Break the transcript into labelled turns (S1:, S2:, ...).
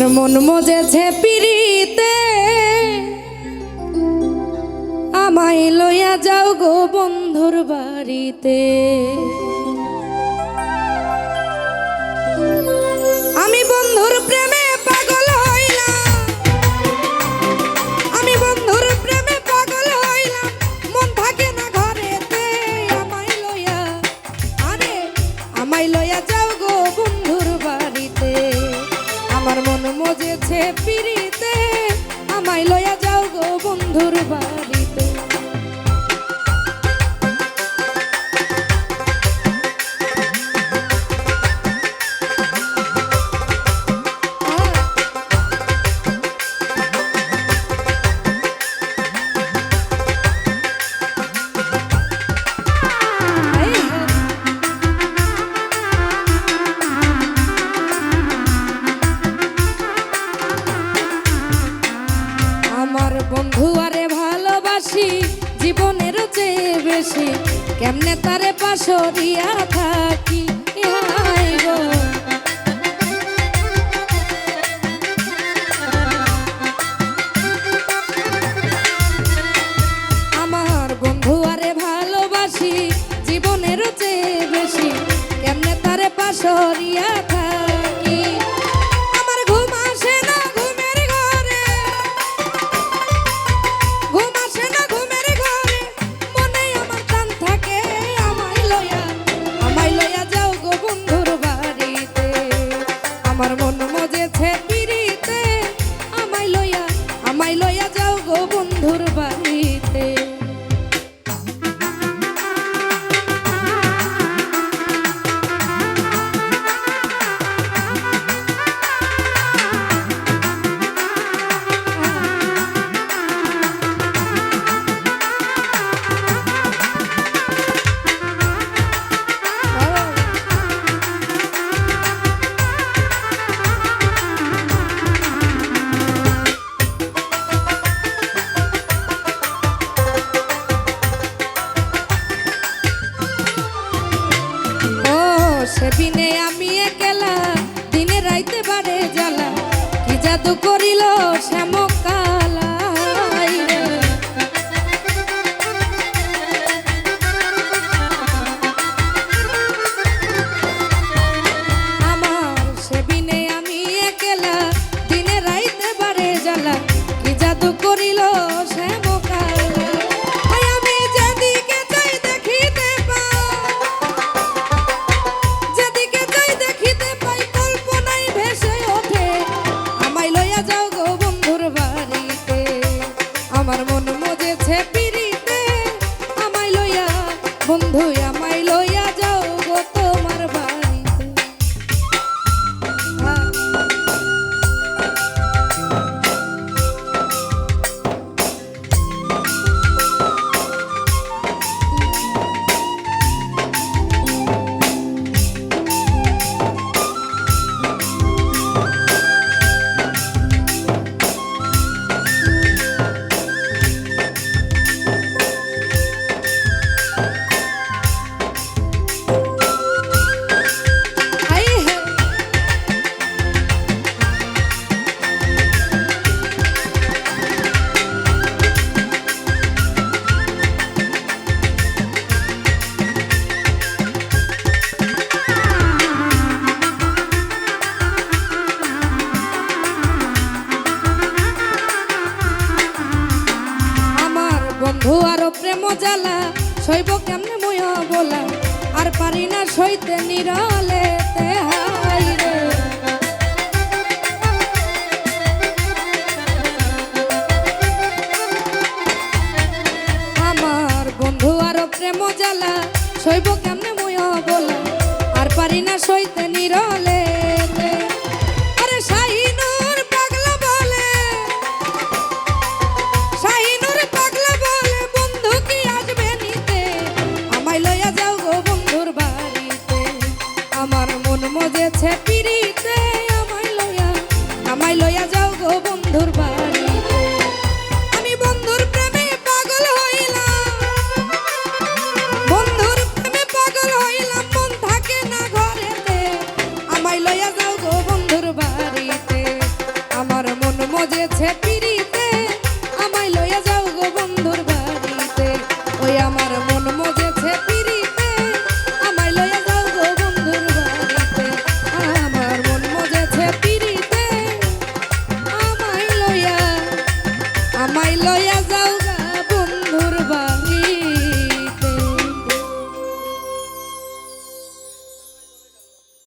S1: আমার মন মজেছে পিরিতে, আমায় লইয়া যাও গো বন্ধুর বাড়িতে। আমি বন্ধুর প্রেমে পাগল হইলাম, আমি বন্ধুর প্রেমে পাগল হইলাম, মন থাকে না ঘরেতে। আমায় লইয়া, আরে আমায় লইয়া যাও গো বন্ধুর বাড়িতে। আমার মন মজেছে পিরিতে, আমায় লইয়া যাও গো বন্ধুর বাড়িতে। আমার বন্ধু আরে ভালোবাসি জীবনের চেয়ে বেশি, কেমনে তারে পাশরিয়া থাকি। হায় গো আমার বন্ধু আরে ভালোবাসি জীবনের চেয়ে বেশি, কেমনে তারে পাশরিয়া থাকি। আমার ঘুম আসে না ঘুমের ঘরে, ঘুম আসে না ঘুমের ঘরে, মনে আমার টান থাকে। আমায় লইয়া যাও গো বন্ধুর বাড়িতে। আমার মন মজেছে পিরিতে, আমায় লইয়া যাও গো বন্ধুর বাড়িতে। সেদিনে আমি একলা, দিনে রাইতে বাড়ে জ্বালা, কি জাদু করিল শ্যামকালা। আমার সেদিনে আমি একলা, দিনে রাইতে বাড়ে জ্বালা, কি জাদু করিল শ্যামকালা। আমি যেদিকে চাই দেখিতে পাই, আমার মন মজেছে পিরিতে, আমায় লইয়া বন্ধু, আমায় লইয়া যাও গো তোমার বাড়িতে। বন্ধু আরো প্রেম জ্বালা, সইব কেমনে মুয়া বলা, আর পারি না সইতে নিরালেতে। হায় রে আমার বন্ধু আরো প্রেম জ্বালা, সইব কেমনে মুয়া বলা, আর পারি না সইতে নিরালেতে। আরে শাহিনুর পাগলা বলে, শাহিনুর পাগলা বলে, বন্ধু কি আসবে নিতে, আমায় লইয়া যাও গো বন্ধুর বাড়িতে। আমার মন মজেছে পিরি